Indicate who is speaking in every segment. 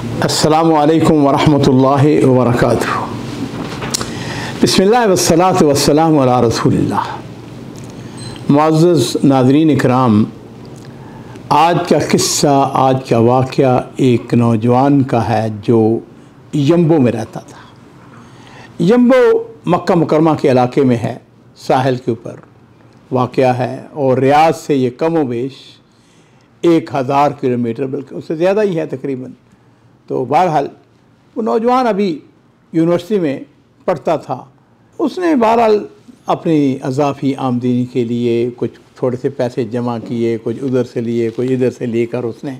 Speaker 1: अस्सलामु अलैकुम वरहमतुल्लाहि वबरकातुहू। बिस्मिल्लाह वस्सलातु वस्सलामु अला रसूलिल्लाह। मुअज़्ज़ज़ नाज़रीन इकराम, आज का किस्सा, आज का वाक़या एक नौजवान का है जो यम्बो में रहता था। यम्बो मक्का मुकरमा के इलाके में है, साहिल के ऊपर वाक़या है और रियाद से ये कम व बेश 1000 किलोमीटर, बल्कि उससे ज़्यादा ही है तकरीबन। तो बहरहाल वो नौजवान अभी यूनिवर्सिटी में पढ़ता था। उसने बहरहाल अपनी अज़ाफ़ी आमदनी के लिए कुछ थोड़े से पैसे जमा किए, कुछ उधर से लिए, कुछ इधर से लेकर उसने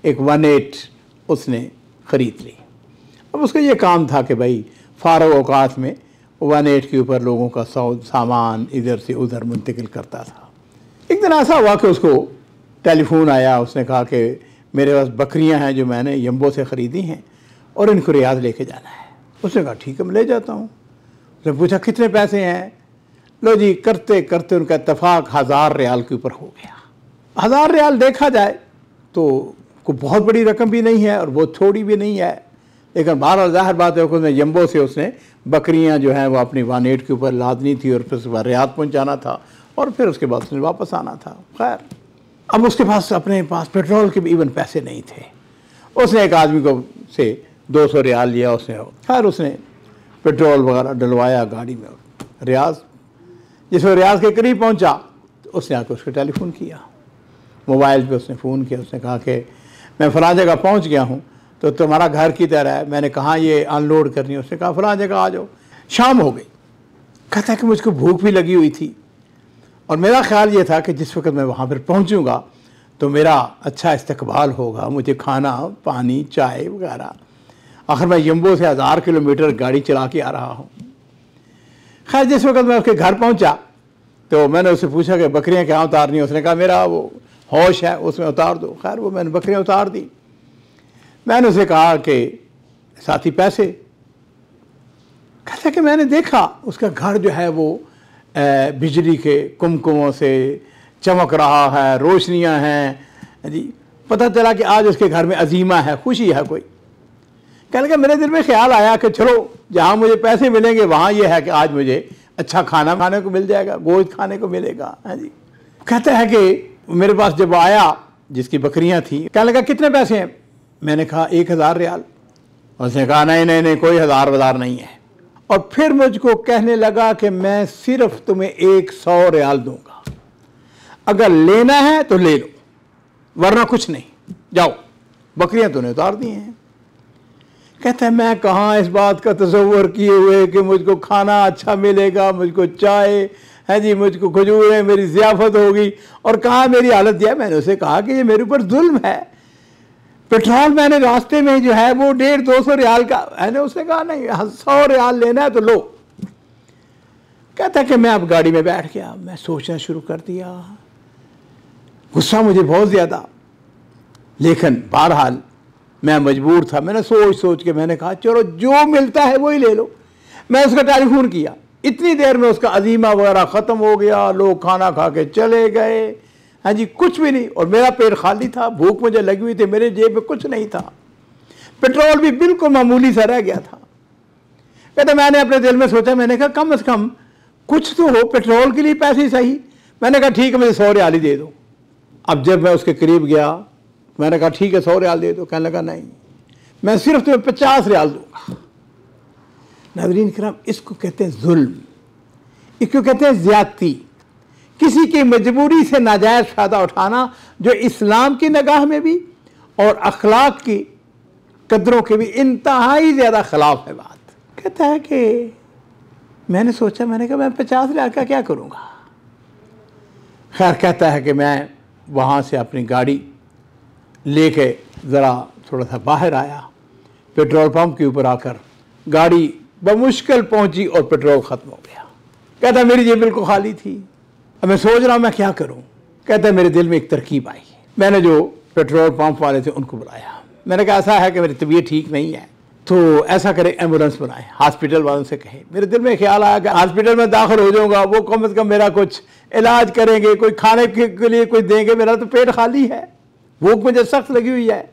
Speaker 1: एक 18 उसने ख़रीद ली। अब उसका ये काम था कि भाई फ़ारग़ औक़ात में 18 के ऊपर लोगों का सामान इधर से उधर मुंतकिल करता था। एक दिन ऐसा हुआ कि उसको टेलीफोन आया। उसने कहा कि मेरे पास बकरियां हैं जो मैंने यम्बो से ख़रीदी हैं और इनको रियाद लेके जाना है। उसने कहा ठीक है, मैं ले जाता हूँ। उसने पूछा कितने पैसे हैं? लो जी, करते करते उनका इत्तफाक 1000 रियाल के ऊपर हो गया। 1000 रियाल देखा जाए तो कोई बहुत बड़ी रकम भी नहीं है और बहुत छोटी भी नहीं है, लेकिन बहरहाल ज़ाहिर बात है उसने यम्बो से उसने बकरियां जो हैं वो अपनी 18 के ऊपर लादनी थी और फिर उसके बाद रियाद पहुँचाना था और फिर उसके बाद उसने वापस आना था। खैर, अब उसके पास अपने पास पेट्रोल के भी इवन पैसे नहीं थे। उसने एक आदमी को से 200 रियाल लिया उसने। खैर, उसने पेट्रोल वगैरह डलवाया गाड़ी में। रियाज जिस वो रियाज के करीब पहुंचा तो उसने आकर उसको टेलीफोन किया, मोबाइल पे उसने फ़ोन किया। उसने कहा कि मैं फ़लाँ जगह पहुंच गया हूं, तो तुम्हारा घर की तरह है। मैंने कहा ये अनलोड करनी है। उसने कहा फ़लाँ जगह आ जाओ। शाम हो गई। कहता है कि मुझको भूख भी लगी हुई थी और मेरा ख्याल ये था कि जिस वक्त मैं वहाँ पर पहुँचूँगा तो मेरा अच्छा इस्तकबाल होगा, मुझे खाना पानी चाय वगैरह। आखिर मैं यम्बो से 1000 किलोमीटर गाड़ी चला के आ रहा हूँ। खैर, जिस वक्त मैं उसके घर पहुँचा तो मैंने उससे पूछा कि बकरियाँ क्या उतारनी है? उसने कहा मेरा वो हौश है, उसमें उतार दो। खैर, वो मैंने बकरियाँ उतार दी। मैंने उसे कहा कि साथी पैसे? कहता कि मैंने देखा उसका घर जो है वो बिजली के कुमकुमों से चमक रहा है, रोशनियां हैं जी। पता चला कि आज उसके घर में अजीमा है, खुशी है कोई। कहने लगा मेरे दिल में ख्याल आया कि चलो जहाँ मुझे पैसे मिलेंगे वहाँ ये है कि आज मुझे अच्छा खाना खाने को मिल जाएगा, गोश्त खाने को मिलेगा। हाँ जी। कहता है कि मेरे पास जब आया जिसकी बकरियाँ थी, कहने लगा कितने पैसे हैं? मैंने कहा 1000 रियाल। उसने कहा नहीं नहीं नहीं, कोई 1000 वज़ार नहीं है। और फिर मुझको कहने लगा कि मैं सिर्फ तुम्हें 100 रियाल दूंगा, अगर लेना है तो ले लो वरना कुछ नहीं, जाओ। बकरियां तूने उतार दी हैं। कहता है मैं कहाँ इस बात का तसव्वुर किए हुए कि मुझको खाना अच्छा मिलेगा, मुझको चाय है जी, मुझको खजूरें, मेरी ज़ियाफ़त होगी, और कहाँ मेरी हालत दिया। मैंने उसे कहा कि ये मेरे ऊपर जुल्म है। पेट्रोल मैंने रास्ते में जो है वो 150-200 रियाल का है ना। उसने कहा नहीं, 100 रियाल लेना है तो लो। कहता कि मैं अब गाड़ी में बैठ गया, मैं सोचना शुरू कर दिया। गुस्सा मुझे बहुत ज़्यादा, लेकिन बहरहाल मैं मजबूर था। मैंने सोच सोच के मैंने कहा चलो जो मिलता है वही ले लो। मैं उसका टेलीफोन किया, इतनी देर में उसका अजीमा वगैरह ख़त्म हो गया, लोग खाना खा के चले गए। हाँ जी, कुछ भी नहीं, और मेरा पेट खाली था, भूख मुझे लगी हुई थी, मेरे जेब में कुछ नहीं था, पेट्रोल भी बिल्कुल मामूली सा रह गया था। कहते मैंने अपने दिल में सोचा, मैंने कहा कम से कम कुछ तो हो, पेट्रोल के लिए पैसे सही। मैंने कहा ठीक है, मुझे 100 रियाल ही दे दो। अब जब मैं उसके करीब गया मैंने कहा ठीक है 100 रियाल दे दो। कहने लगा नहीं, मैं सिर्फ तुम्हें 50 रियाल दूंगा। नाज़रीन किराम, इसको कहते हैं जुल्म, इसको कहते हैं ज़्यादती, किसी की मजबूरी से नाजायज़ फ़ायदा उठाना, जो इस्लाम की निगाह में भी और अखलाक की कदरों के भी इंतहाई ज़्यादा ख़िलाफ़ है बात। कहता है कि मैंने सोचा, मैंने कहा मैं 50 रियाल का क्या करूँगा। खैर, कहता है कि मैं वहाँ से अपनी गाड़ी लेके ज़रा थोड़ा सा बाहर आया। पेट्रोल पंप के ऊपर आकर गाड़ी बमुश्किल पहुँची और पेट्रोल ख़त्म हो गया। कहता मेरी जेब बिल्कुल खाली थी। अब मैं सोच रहा हूँ मैं क्या करूँ। कहता है मेरे दिल में एक तरकीब आई। मैंने जो पेट्रोल पंप वाले थे उनको बुलाया। मैंने कहा ऐसा है कि मेरी तबीयत ठीक नहीं है, तो ऐसा करें एम्बुलेंस बनाएं, हॉस्पिटल वालों से कहें। मेरे दिल में ख्याल आया कि हॉस्पिटल में दाखिल हो जाऊँगा, वो कम से कम मेरा कुछ इलाज करेंगे, कोई खाने के लिए कुछ देंगे, मेरा तो पेट खाली है, भूख मुझे सख्त लगी हुई है।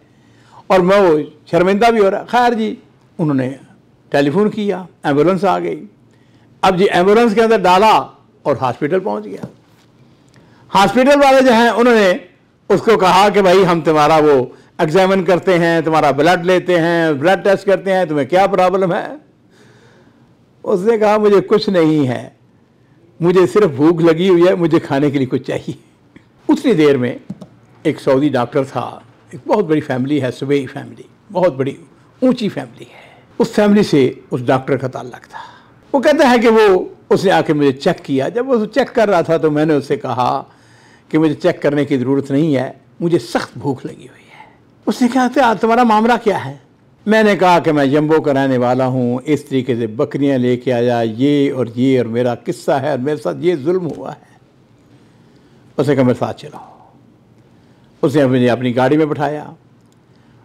Speaker 1: और मैं वो शर्मिंदा भी हो रहा। खैर जी, उन्होंने टेलीफोन किया, एम्बुलेंस आ गई। अब जी एम्बुलेंस के अंदर डाला और हॉस्पिटल पहुंच गया। हॉस्पिटल वाले जो हैं उन्होंने उसको कहा कि भाई हम तुम्हारा वो एग्जामिन करते हैं, तुम्हारा ब्लड लेते हैं, ब्लड टेस्ट करते हैं, तुम्हें क्या प्रॉब्लम है। उसने कहा मुझे कुछ नहीं है, मुझे सिर्फ भूख लगी हुई है, मुझे खाने के लिए कुछ चाहिए। उतनी देर में एक सऊदी डॉक्टर था, एक बहुत बड़ी फैमिली है, सुबेई फैमिली, बहुत बड़ी ऊंची फैमिली है। उस फैमिली से उस डॉक्टर का ताल्लुक था। वो कहता है कि उसने आके मुझे चेक किया। जब वो चेक कर रहा था तो मैंने उससे कहा कि मुझे चेक करने की ज़रूरत नहीं है, मुझे सख्त भूख लगी हुई है। उसने कहा था तुम्हारा मामला क्या है। मैंने कहा कि मैं यम्बो का रहने वाला हूँ, इस तरीके से बकरियाँ लेके आया, ये और मेरा किस्सा है और मेरे साथ ये जुल्म हुआ है। उसने कहा मेरे साथ चलो। उसने मुझे अपनी गाड़ी में बिठाया,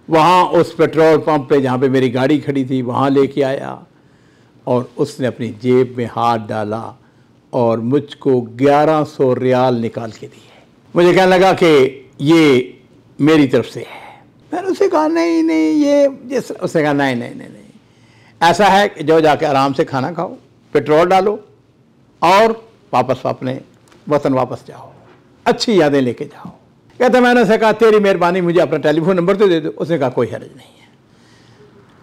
Speaker 1: वहाँ उस पेट्रोल पंप पे जहाँ पे मेरी गाड़ी खड़ी थी वहाँ लेके आया और उसने अपनी जेब में हाथ डाला और मुझको 1100 रियाल निकाल के दिए। मुझे कहने लगा कि ये मेरी तरफ से है। मैंने उससे कहा नहीं ये उसने कहा नहीं, ऐसा है कि जो जाके आराम से खाना खाओ, पेट्रोल डालो और वापस अपने वतन वापस जाओ, अच्छी यादें लेके जाओ। कहता मैंने उससे कहा तेरी मेहरबानी, मुझे अपना टेलीफोन नंबर तो दे दो। उसने कहा कोई हर्ज नहीं है।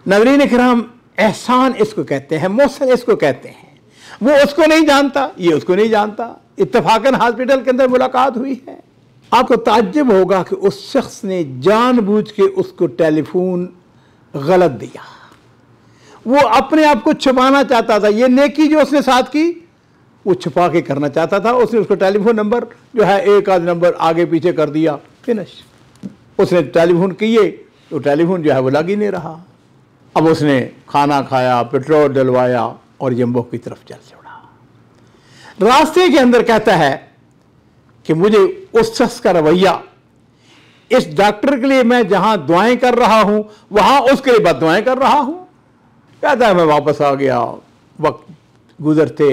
Speaker 1: नाज़रीन इकराम, एहसान इसको कहते हैं, मोहसिन इसको कहते हैं। वो उसको नहीं जानता, ये उसको नहीं जानता। इत्तफाकन हॉस्पिटल के अंदर मुलाकात हुई है। आपको ताज्जुब होगा कि उस शख्स ने जानबूझ के उसको टेलीफोन गलत दिया। वो अपने आप को छुपाना चाहता था। ये नेकी जो उसने साथ की वो छुपा के करना चाहता था। उसने उसको टेलीफोन नंबर जो है एक आध नंबर आगे पीछे कर दिया, फिनिश। उसने टेलीफोन किए तो टेलीफोन जो है वो लग ही नहीं रहा। अब उसने खाना खाया, पेट्रोल डलवाया और यम्बो की तरफ चल छोड़ा। रास्ते के अंदर कहता है कि मुझे उस शख्स का रवैया, इस डॉक्टर के लिए मैं जहां दुआएं कर रहा हूं वहां उसके लिए बददुआएं कर रहा हूं। कहता है मैं वापस आ गया, वक्त गुजरते,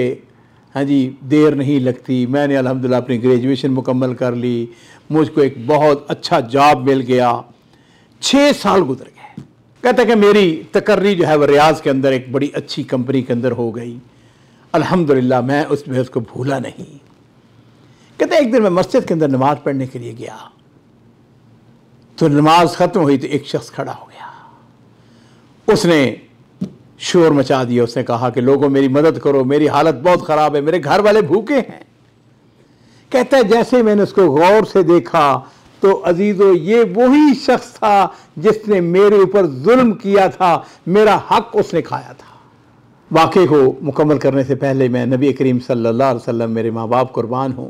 Speaker 1: हाँ जी, देर नहीं लगती। मैंने अल्हम्दुलिल्लाह अपनी ग्रेजुएशन मुकम्मल कर ली, मुझको एक बहुत अच्छा जॉब मिल गया। 6 साल गुजर गए। कहता है कि मेरी तकर्री जो है वह रियाज के अंदर एक बड़ी अच्छी कंपनी के अंदर हो गई। अल्हम्दुलिल्लाह मैं उसको भूला नहीं। कहते एक दिन मैं मस्जिद के अंदर नमाज पढ़ने के लिए गया तो नमाज ख़त्म हुई तो एक शख्स खड़ा हो गया। उसने शोर मचा दिया। उसने कहा कि लोगों मेरी मदद करो, मेरी हालत बहुत ख़राब है, मेरे घर वाले भूखे हैं। कहता है जैसे मैंने उसको गौर से देखा तो अजीज़ो ये वही शख्स था जिसने मेरे ऊपर जुल्म किया था, मेरा हक उसने खाया था। वाक़े को मुकम्मल करने से पहले मैं नबी करीम सल्लल्लाहु अलैहि वसल्लम, मेरे माँ बाप कुर्बान हों,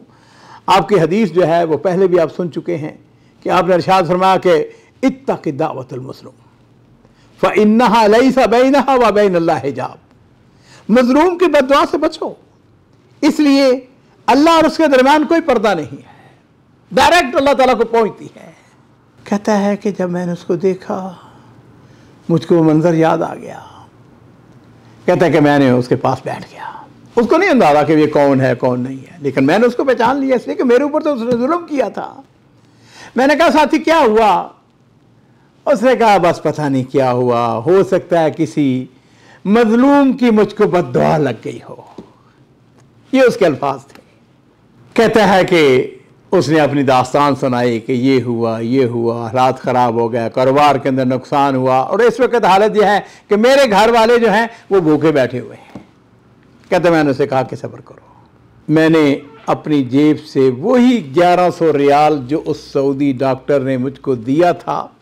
Speaker 1: आपकी हदीस जो है वो पहले भी आप सुन चुके हैं कि आपने इरशाद फरमाया कि इत्तक़ि दावतल मज़लूम फ़इन्नहा लैसा बैनहा व बैनल्लाहि हिजाब। मज़लूम की बद्दुआ से बचो, इसलिए अल्लाह और उसके दरमियान कोई पर्दा नहीं है, डायरेक्ट अल्लाह ताला को पहुंचती है। कहता है कि जब मैंने उसको देखा मुझको वो मंजर याद आ गया। कहता है कि मैंने उसके पास बैठ गया। उसको नहीं अंदाजा कि ये कौन है कौन नहीं है, लेकिन मैंने उसको पहचान लिया इसलिए कि मेरे ऊपर तो उसने जुल्म किया था। मैंने कहा साथी क्या हुआ। उसने कहा बस पता नहीं क्या हुआ, हो सकता है किसी मजलूम की मुझको बद्दुआ लग गई हो। ये उसके अल्फाज थे। कहता है कि उसने अपनी दास्तान सुनाई कि ये हुआ, हालात ख़राब हो गया, कारोबार के अंदर नुकसान हुआ और इस वक्त हालत यह है कि मेरे घर वाले जो हैं वो भूखे बैठे हुए हैं। कहते मैंने उसे कहा कि सब्र करो। मैंने अपनी जेब से वही 1100 रियाल जो उस सऊदी डॉक्टर ने मुझको दिया था,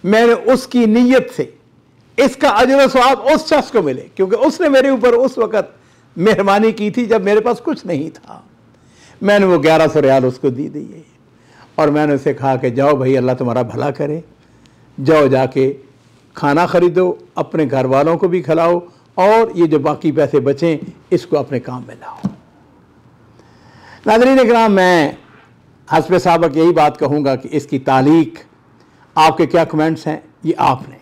Speaker 1: मैंने उसकी नीयत से इसका अजर सवाब उस शख्स को मिले, क्योंकि उसने मेरे ऊपर उस वक़्त मेहरबानी की थी जब मेरे पास कुछ नहीं था। मैंने वो 1100 रियाल उसको दी दिए और मैंने उसे कहा कि जाओ भाई, अल्लाह तुम्हारा भला करे, जाओ जाके खाना ख़रीदो, अपने घर वालों को भी खिलाओ और ये जो बाकी पैसे बचें इसको अपने काम में लाओ। नाज़रीन इकराम, मैं हस्ब साबक यही बात कहूँगा कि इसकी तालीक आपके क्या कमेंट्स हैं ये आपने।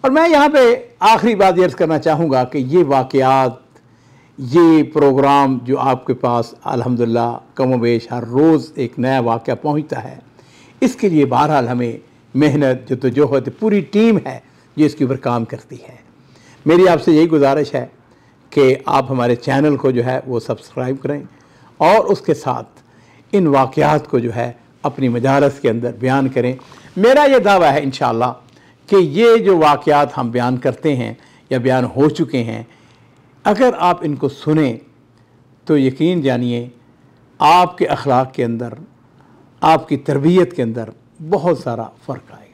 Speaker 1: और मैं यहाँ पे आखिरी बात अर्ज़ करना चाहूँगा कि ये वाक़यात, ये प्रोग्राम जो आपके पास अल्हम्दुलिल्लाह कमोबेश हर रोज़ एक नया वाक़या पहुँचता है, इसके लिए बहरहाल हमें मेहनत, जद्दोजहद, पूरी टीम है जो इसके ऊपर काम करती है। मेरी आपसे यही गुजारिश है कि आप हमारे चैनल को जो है वो सब्सक्राइब करें और उसके साथ इन वाक़यात को जो है अपनी मजालस के अंदर बयान करें। मेरा ये दावा है इंशाअल्लाह कि ये जो वाक़यात हम बयान करते हैं या बयान हो चुके हैं, अगर आप इनको सुने तो यकीन जानिए आपके अखलाक के अंदर, आपकी तरबियत के अंदर बहुत सारा फ़र्क आए।